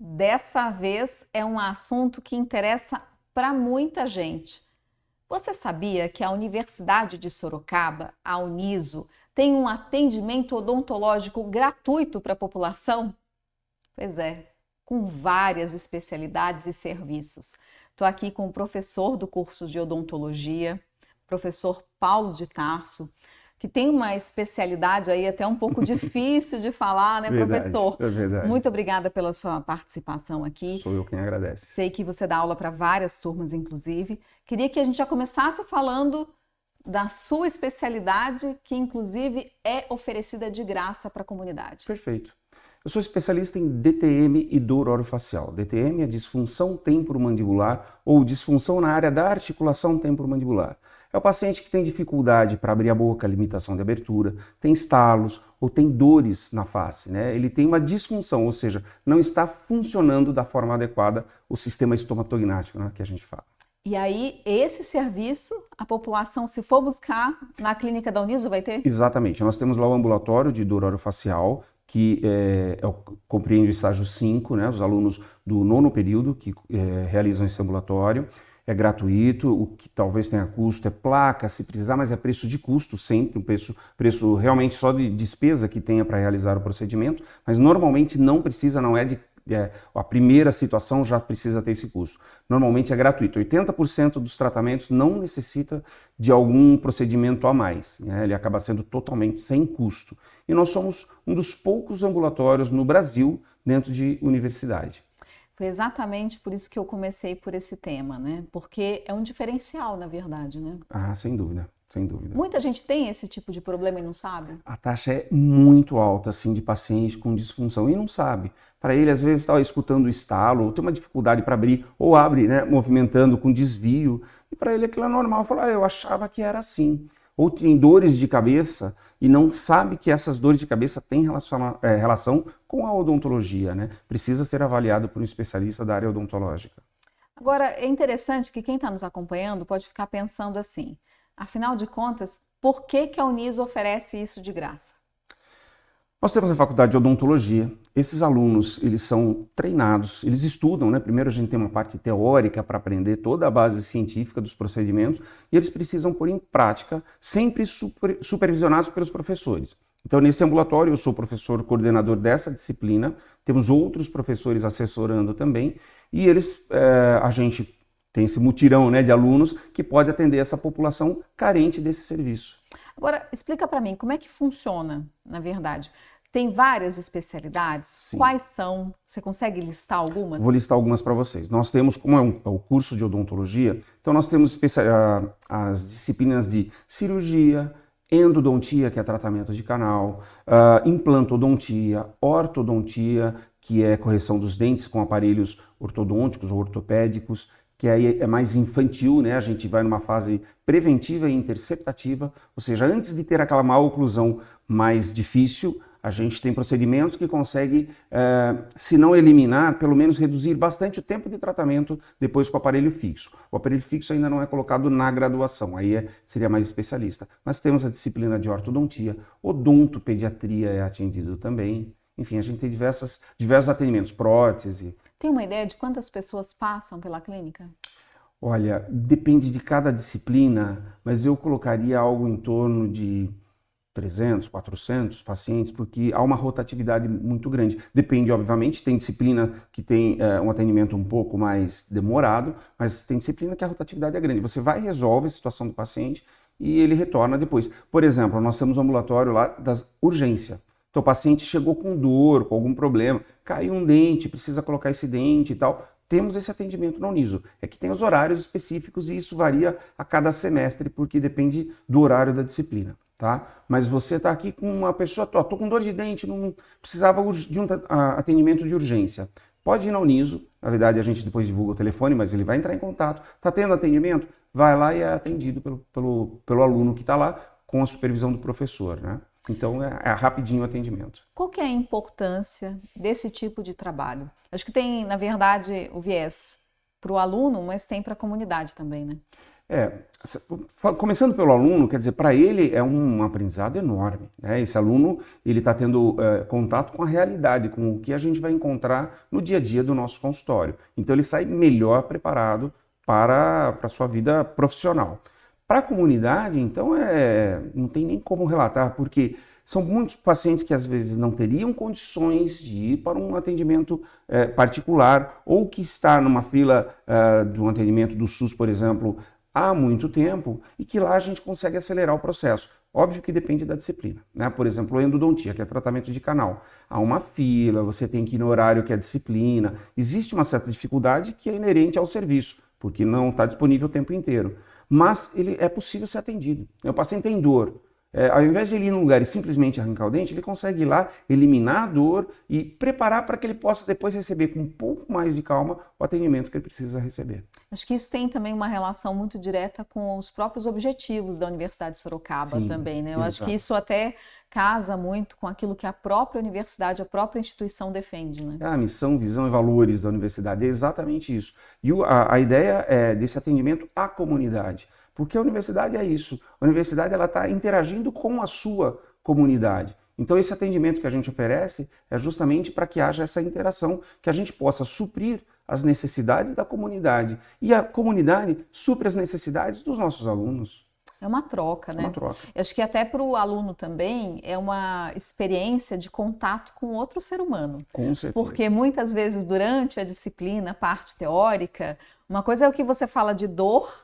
Dessa vez é um assunto que interessa para muita gente. Você sabia que a Universidade de Sorocaba, a Uniso, tem um atendimento odontológico gratuito para a população? Pois é, com várias especialidades e serviços. Estou aqui com o professor do curso de odontologia, professor Paulo de Tarso, que tem uma especialidade aí até um pouco difícil de falar, né, Verdade, professor? é verdade. Muito obrigada pela sua participação aqui. Sou eu quem agradece. Sei que você dá aula para várias turmas, inclusive. Queria que a gente já começasse falando da sua especialidade, que inclusive é oferecida de graça para a comunidade. Perfeito. Eu sou especialista em DTM e dor orofacial. DTM é disfunção temporomandibular ou disfunção na área da articulação temporomandibular. É o paciente que tem dificuldade para abrir a boca, limitação de abertura, tem estalos ou tem dores na face, né? Ele tem uma disfunção, ou seja, não está funcionando da forma adequada o sistema estomatognático, né, que a gente fala. E aí, esse serviço, a população, se for buscar na clínica da Uniso, vai ter? Exatamente. Nós temos lá o ambulatório de dor orofacial, que compreende o estágio 5, né, os alunos do 9º período que realizam esse ambulatório. É gratuito, o que talvez tenha custo é placa, se precisar, mas é preço de custo sempre, um preço realmente só de despesa que tenha para realizar o procedimento, mas normalmente não precisa, não é a primeira situação já precisa ter esse custo. Normalmente é gratuito. 80% dos tratamentos não necessita de algum procedimento a mais, né? Ele acaba sendo totalmente sem custo. E nós somos um dos poucos ambulatórios no Brasil dentro de universidade. Foi exatamente por isso que eu comecei por esse tema, né? Porque é um diferencial, na verdade, né? Ah, sem dúvida, sem dúvida. Muita gente tem esse tipo de problema e não sabe? A taxa é muito alta, assim, de paciente com disfunção e não sabe. Para ele, às vezes, está escutando o estalo, ou tem uma dificuldade para abrir, ou abre, né, movimentando com desvio. E para ele aquilo é normal. Fala, eu achava que era assim. Ou tem dores de cabeça e não sabe que essas dores de cabeça têm relação com a odontologia, né? Precisa ser avaliado por um especialista da área odontológica. Agora, é interessante que quem está nos acompanhando pode ficar pensando assim, afinal de contas, por que que a Uniso oferece isso de graça? Nós temos a faculdade de odontologia. Esses alunos, eles são treinados, eles estudam, né? Primeiro a gente tem uma parte teórica para aprender toda a base científica dos procedimentos e eles precisam pôr em prática, sempre supervisionados pelos professores. Então, nesse ambulatório, eu sou professor coordenador dessa disciplina, temos outros professores assessorando também e a gente tem esse mutirão, né, de alunos que pode atender essa população carente desse serviço. Agora, explica para mim como é que funciona, na verdade. Tem várias especialidades? Sim. Quais são? Você consegue listar algumas? Vou listar algumas para vocês. Nós temos, como é o curso de odontologia, então nós temos as disciplinas de cirurgia, endodontia, que é tratamento de canal, implantodontia, ortodontia, que é correção dos dentes com aparelhos ortodônticos ou ortopédicos, que aí é mais infantil, né? A gente vai numa fase preventiva e interceptativa, ou seja, antes de ter aquela maloclusão mais difícil, a gente tem procedimentos que conseguem, se não eliminar, pelo menos reduzir bastante o tempo de tratamento depois com o aparelho fixo. O aparelho fixo ainda não é colocado na graduação, aí seria mais especialista. Mas temos a disciplina de ortodontia, odontopediatria é atendido também. Enfim, a gente tem diversos atendimentos, prótese. Tem uma ideia de quantas pessoas passam pela clínica? Olha, depende de cada disciplina, mas eu colocaria algo em torno de 300, 400 pacientes, porque há uma rotatividade muito grande. Depende, obviamente, tem disciplina que tem um atendimento um pouco mais demorado, mas tem disciplina que a rotatividade é grande. Você vai e resolve a situação do paciente e ele retorna depois. Por exemplo, nós temos um ambulatório lá da urgência. Então o paciente chegou com dor, com algum problema, caiu um dente, precisa colocar esse dente e tal. Temos esse atendimento na Uniso. É que tem os horários específicos e isso varia a cada semestre, porque depende do horário da disciplina. Tá? Mas você está aqui com uma pessoa, estou com dor de dente, não precisava de um atendimento de urgência. Pode ir na Uniso, na verdade a gente depois divulga o telefone, mas ele vai entrar em contato. Está tendo atendimento? Vai lá e é atendido pelo aluno que está lá com a supervisão do professor, né? Então é rapidinho o atendimento. Qual que é a importância desse tipo de trabalho? Acho que tem, na verdade, o viés para o aluno, mas tem para a comunidade também, né? É, começando pelo aluno, quer dizer, para ele é um aprendizado enorme, né? Esse aluno, ele está tendo contato com a realidade, com o que a gente vai encontrar no dia a dia do nosso consultório. Então ele sai melhor preparado para a sua vida profissional. Para a comunidade, então, não tem nem como relatar, porque são muitos pacientes que às vezes não teriam condições de ir para um atendimento particular, ou que está numa fila de um atendimento do SUS, por exemplo, há muito tempo, e que lá a gente consegue acelerar o processo. Óbvio que depende da disciplina, né? Por exemplo, endodontia, que é tratamento de canal. Há uma fila, você tem que ir no horário que é disciplina. Existe uma certa dificuldade que é inerente ao serviço, porque não está disponível o tempo inteiro. Mas ele é possível ser atendido. O paciente tem dor. Ao invés de ele ir num lugar e simplesmente arrancar o dente, ele consegue ir lá, eliminar a dor e preparar para que ele possa depois receber com um pouco mais de calma o atendimento que ele precisa receber. Acho que isso tem também uma relação muito direta com os próprios objetivos da Universidade de Sorocaba. Sim, também, né? Eu exato. Acho que isso até casa muito com aquilo que a própria universidade, a própria instituição defende, né? A missão, visão e valores da universidade é exatamente isso. E a ideia é desse atendimento à comunidade. Porque a universidade é isso. A universidade está interagindo com a sua comunidade. Então esse atendimento que a gente oferece é justamente para que haja essa interação, que a gente possa suprir as necessidades da comunidade. E a comunidade supre as necessidades dos nossos alunos. É uma troca, né? Uma troca. Acho que até para o aluno também é uma experiência de contato com outro ser humano. Com certeza. Porque muitas vezes durante a disciplina, a parte teórica, uma coisa é o que você fala de dor,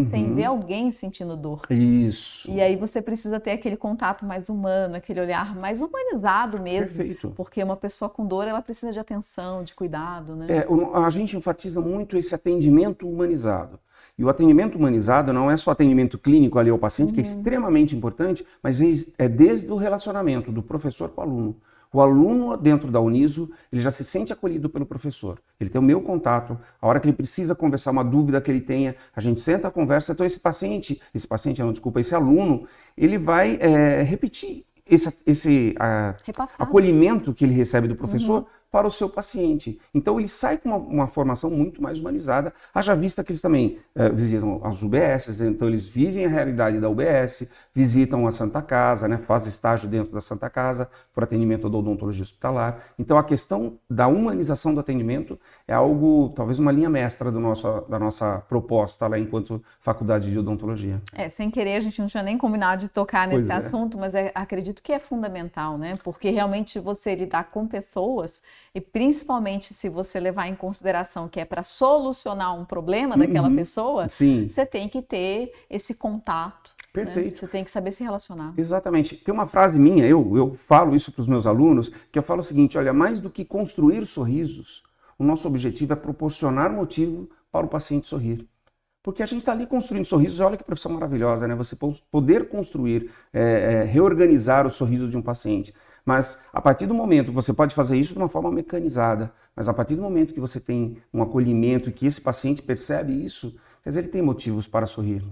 sem ver alguém sentindo dor. Isso. E aí você precisa ter aquele contato mais humano, aquele olhar mais humanizado mesmo. Perfeito. Porque uma pessoa com dor, ela precisa de atenção, de cuidado, né? A gente enfatiza muito esse atendimento humanizado. E o atendimento humanizado não é só atendimento clínico ali ao paciente, que é extremamente importante, mas é desde o relacionamento do professor com o aluno. O aluno dentro da Uniso, ele já se sente acolhido pelo professor. Ele tem o meu contato, a hora que ele precisa conversar, uma dúvida que ele tenha, a gente senta, conversa. Então esse aluno, ele vai repetir esse acolhimento que ele recebe do professor para o seu paciente. Então ele sai com uma formação muito mais humanizada, haja vista que eles também visitam as UBSs, então eles vivem a realidade da UBS, visitam a Santa Casa, né, fazem estágio dentro da Santa Casa, por atendimento da odontologia hospitalar. Então a questão da humanização do atendimento é algo, talvez uma linha mestra da nossa proposta lá enquanto faculdade de odontologia. Sem querer, a gente não tinha nem combinado de tocar nesse assunto, mas acredito que é fundamental, né? Porque realmente você lidar com pessoas, e principalmente se você levar em consideração que é para solucionar um problema daquela pessoa, sim, você tem que ter esse contato. Perfeito. Né? Você tem que saber se relacionar. Exatamente. Tem uma frase minha, eu falo isso para os meus alunos, que eu falo o seguinte: olha, mais do que construir sorrisos, o nosso objetivo é proporcionar motivo para o paciente sorrir. Porque a gente está ali construindo sorrisos, olha que profissão maravilhosa, né? Você poder construir, reorganizar o sorriso de um paciente. Mas a partir do momento que você pode fazer isso de uma forma mecanizada, mas a partir do momento que você tem um acolhimento e que esse paciente percebe isso, quer dizer, ele tem motivos para sorrir.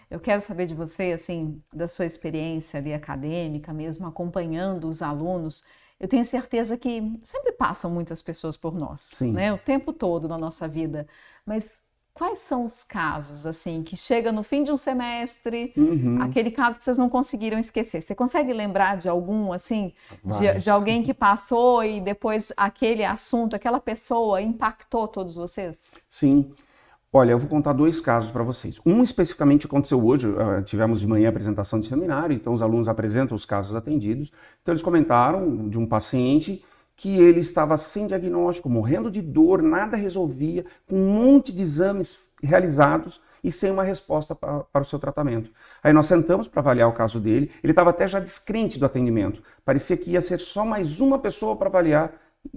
Eu quero saber de você, assim, da sua experiência ali acadêmica mesmo, acompanhando os alunos. Eu tenho certeza que sempre passam muitas pessoas por nós, né? O tempo todo na nossa vida. Mas quais são os casos, assim, que chega no fim de um semestre, aquele caso que vocês não conseguiram esquecer? Você consegue lembrar de algum, assim, de alguém que passou e depois aquele assunto, aquela pessoa impactou todos vocês? Sim. Olha, eu vou contar 2 casos para vocês. Um especificamente aconteceu hoje, tivemos de manhã a apresentação de seminário, então os alunos apresentam os casos atendidos. Então eles comentaram de um paciente que ele estava sem diagnóstico, morrendo de dor, nada resolvia, com um monte de exames realizados e sem uma resposta para o seu tratamento. Aí nós sentamos para avaliar o caso dele, ele estava até já descrente do atendimento, parecia que ia ser só mais uma pessoa para avaliar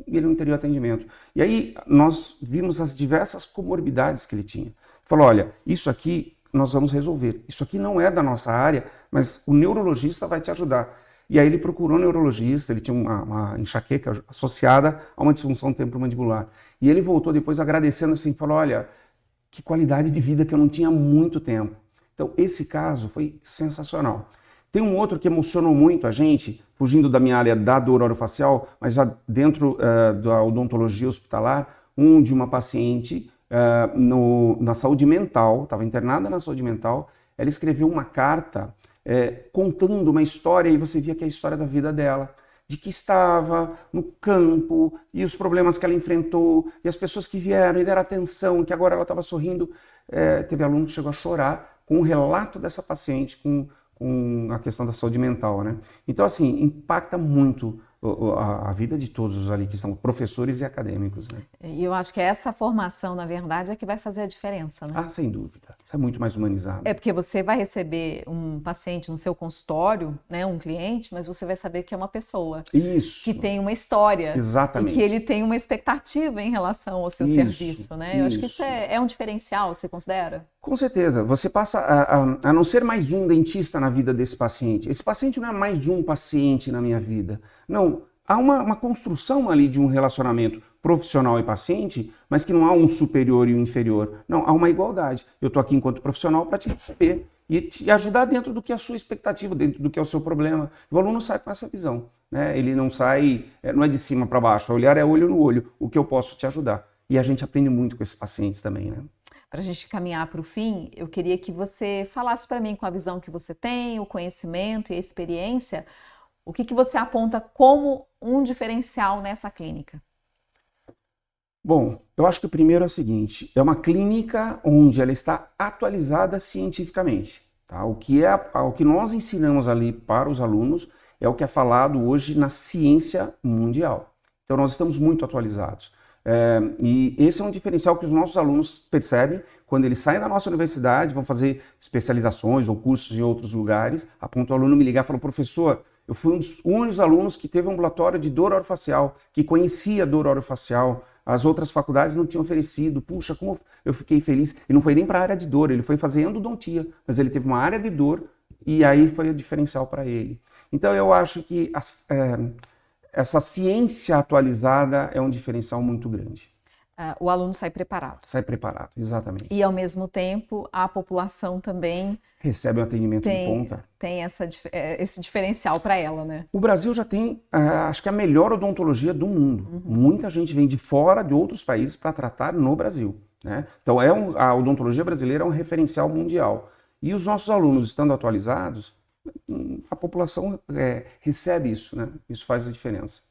e ele não teria atendimento. E aí nós vimos as diversas comorbidades que ele tinha. Falou, olha, isso aqui nós vamos resolver, isso aqui não é da nossa área, mas o neurologista vai te ajudar. E aí ele procurou um neurologista, ele tinha uma enxaqueca associada a uma disfunção temporomandibular. E ele voltou depois agradecendo assim, falou, olha, que qualidade de vida que eu não tinha há muito tempo. Então esse caso foi sensacional. Tem um outro que emocionou muito a gente, fugindo da minha área da dor orofacial, mas já dentro da odontologia hospitalar, de uma paciente na saúde mental, estava internada na saúde mental, ela escreveu uma carta contando uma história, e você via que é a história da vida dela, de que estava no campo, e os problemas que ela enfrentou, e as pessoas que vieram e deram atenção, que agora ela estava sorrindo. Teve aluno que chegou a chorar com o relato dessa paciente com a questão da saúde mental, né? Então, assim, impacta muito a vida de todos ali que estão, professores e acadêmicos, né? E eu acho que essa formação, na verdade, é que vai fazer a diferença, né? Ah, sem dúvida. Isso é muito mais humanizado. É porque você vai receber um paciente no seu consultório, né, um cliente, mas você vai saber que é uma pessoa. Isso. Que tem uma história. Exatamente. E que ele tem uma expectativa em relação ao seu serviço, né? Eu acho que isso é um diferencial, você considera? Com certeza. Você passa a não ser mais um dentista na vida desse paciente. Esse paciente não é mais um paciente na minha vida. Não. Há uma construção ali de um relacionamento profissional e paciente, mas que não há um superior e um inferior. Não, há uma igualdade. Eu estou aqui enquanto profissional para te receber e te ajudar dentro do que é a sua expectativa, dentro do que é o seu problema. O aluno sai com essa visão, né? Ele não sai, não é de cima para baixo, olhar é olho no olho, o que eu posso te ajudar. E a gente aprende muito com esses pacientes também, né? Para a gente caminhar para o fim, eu queria que você falasse para mim, com a visão que você tem, o conhecimento e a experiência, o que você aponta como um diferencial nessa clínica? Bom, eu acho que o primeiro é o seguinte, é uma clínica onde ela está atualizada cientificamente. Tá? O que nós ensinamos ali para os alunos é o que é falado hoje na ciência mundial. Então nós estamos muito atualizados. E esse é um diferencial que os nossos alunos percebem quando eles saem da nossa universidade, vão fazer especializações ou cursos em outros lugares, a ponto do aluno me ligar e falar, professor, eu fui um dos únicos alunos que teve um ambulatório de dor orofacial, que conhecia a dor orofacial. As outras faculdades não tinham oferecido. Puxa, como eu fiquei feliz. E não foi nem para a área de dor, ele foi fazer endodontia, mas ele teve uma área de dor e aí foi o diferencial para ele. Então eu acho que essa ciência atualizada é um diferencial muito grande. O aluno sai preparado. Sai preparado, exatamente. E ao mesmo tempo a população também recebe um atendimento de ponta. Tem esse diferencial para ela, né? O Brasil já tem, acho que a melhor odontologia do mundo. Uhum. Muita gente vem de fora, de outros países, para tratar no Brasil, né? Então a odontologia brasileira é um referencial mundial. E os nossos alunos estando atualizados, a população recebe isso, né? Isso faz a diferença.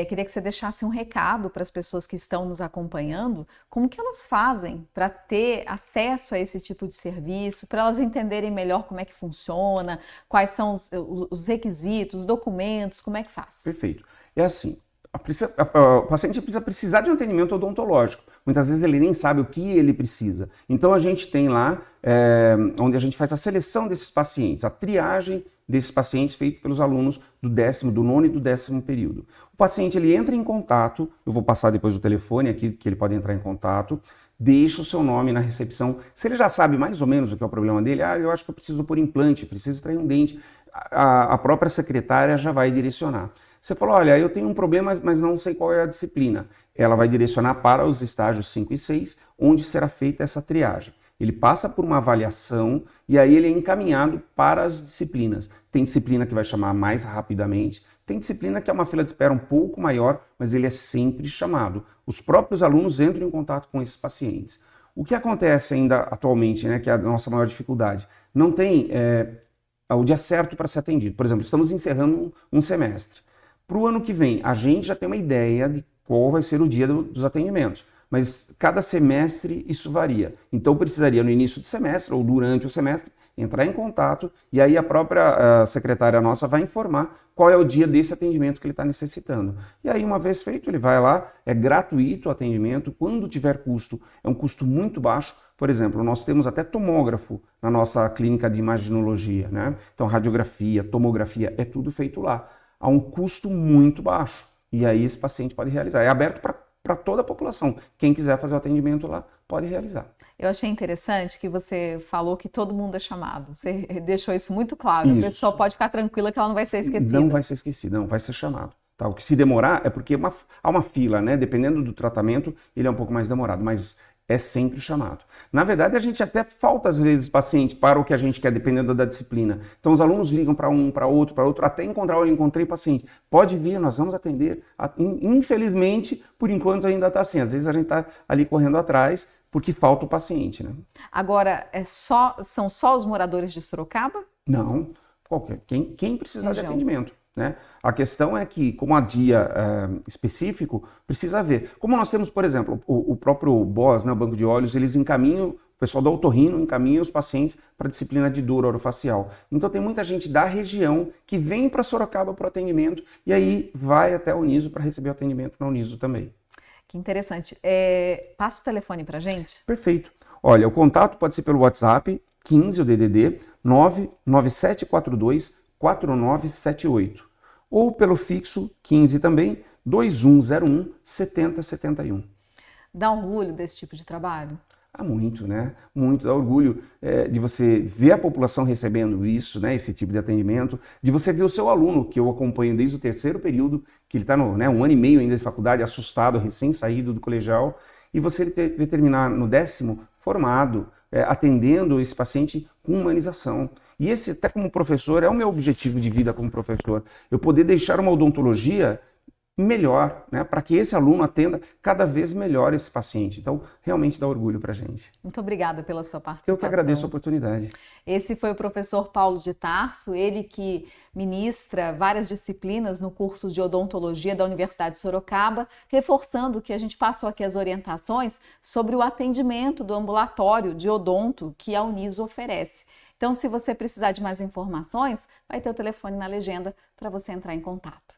Queria que você deixasse um recado para as pessoas que estão nos acompanhando, como que elas fazem para ter acesso a esse tipo de serviço, para elas entenderem melhor como é que funciona, quais são os requisitos, os documentos, como é que faz? Perfeito. É assim, o paciente precisa precisar de um atendimento odontológico. Muitas vezes ele nem sabe o que ele precisa. Então a gente tem lá, onde a gente faz a seleção desses pacientes, a triagem desses pacientes feito pelos alunos do 9º e do 10º período. O paciente ele entra em contato, eu vou passar depois o telefone aqui que ele pode entrar em contato, deixa o seu nome na recepção. Se ele já sabe mais ou menos o que é o problema dele, eu acho que eu preciso pôr implante, preciso extrair um dente, a própria secretária já vai direcionar. Você falou, olha, eu tenho um problema, mas não sei qual é a disciplina. Ela vai direcionar para os estágios 5 e 6, onde será feita essa triagem. Ele passa por uma avaliação e aí ele é encaminhado para as disciplinas. Tem disciplina que vai chamar mais rapidamente, tem disciplina que é uma fila de espera um pouco maior, mas ele é sempre chamado. Os próprios alunos entram em contato com esses pacientes. O que acontece ainda atualmente, né, que é a nossa maior dificuldade, não tem o dia certo para ser atendido. Por exemplo, estamos encerrando um semestre. Para o ano que vem, a gente já tem uma ideia de qual vai ser o dia dos atendimentos. Mas cada semestre isso varia. Então precisaria no início do semestre ou durante o semestre entrar em contato e aí a própria secretária nossa vai informar qual é o dia desse atendimento que ele está necessitando. E aí uma vez feito ele vai lá, é gratuito o atendimento, quando tiver custo, é um custo muito baixo. Por exemplo, nós temos até tomógrafo na nossa clínica de imaginologia, né? Então radiografia, tomografia, é tudo feito lá. A um custo muito baixo. E aí esse paciente pode realizar. É aberto para toda a população. Quem quiser fazer o atendimento lá, pode realizar. Eu achei interessante que você falou que todo mundo é chamado. Você deixou isso muito claro. Isso. A pessoa pode ficar tranquila que ela não vai ser esquecida. Não vai ser esquecida, não, vai ser chamado. Tá? O que se demorar é porque há uma fila, né? Dependendo do tratamento, ele é um pouco mais demorado. Mas é sempre chamado. Na verdade, a gente até falta, às vezes, paciente para o que a gente quer, dependendo da disciplina. Então, os alunos ligam para um, para outro, até encontrar, olha, encontrei paciente. Pode vir, nós vamos atender. Infelizmente, por enquanto, ainda está assim. Às vezes, a gente está ali correndo atrás, porque falta o paciente, né? Agora, são só os moradores de Sorocaba? Não, quem precisar de atendimento. Né? A questão é que, como há dia específico, precisa ver. Como nós temos, por exemplo, o próprio BOS, né, o Banco de Olhos, eles encaminham, o pessoal da otorrino encaminha os pacientes para a disciplina de dor orofacial. Então tem muita gente da região que vem para Sorocaba para o atendimento e aí vai até a Uniso para receber o atendimento na Uniso também. Que interessante. Passa o telefone para a gente? Perfeito. Olha, o contato pode ser pelo WhatsApp, 15, o DDD, 99742 4978 ou pelo fixo 15 também 2101 7071. Dá orgulho desse tipo de trabalho? Há muito, né? Muito, dá orgulho de você ver a população recebendo isso, né? Esse tipo de atendimento, de você ver o seu aluno, que eu acompanho desde o 3º período, que ele está no 1 ano e meio ainda de faculdade, assustado, recém-saído do colegial, e você terminar no 10º formado, atendendo esse paciente com humanização. E esse, até como professor, é o meu objetivo de vida como professor. Eu poder deixar uma odontologia melhor, né, para que esse aluno atenda cada vez melhor esse paciente. Então, realmente dá orgulho para a gente. Muito obrigada pela sua participação. Eu que agradeço a oportunidade. Esse foi o professor Paulo de Tarso, ele que ministra várias disciplinas no curso de odontologia da Universidade de Sorocaba, reforçando que a gente passou aqui as orientações sobre o atendimento do ambulatório de odonto que a Uniso oferece. Então, se você precisar de mais informações, vai ter o telefone na legenda para você entrar em contato.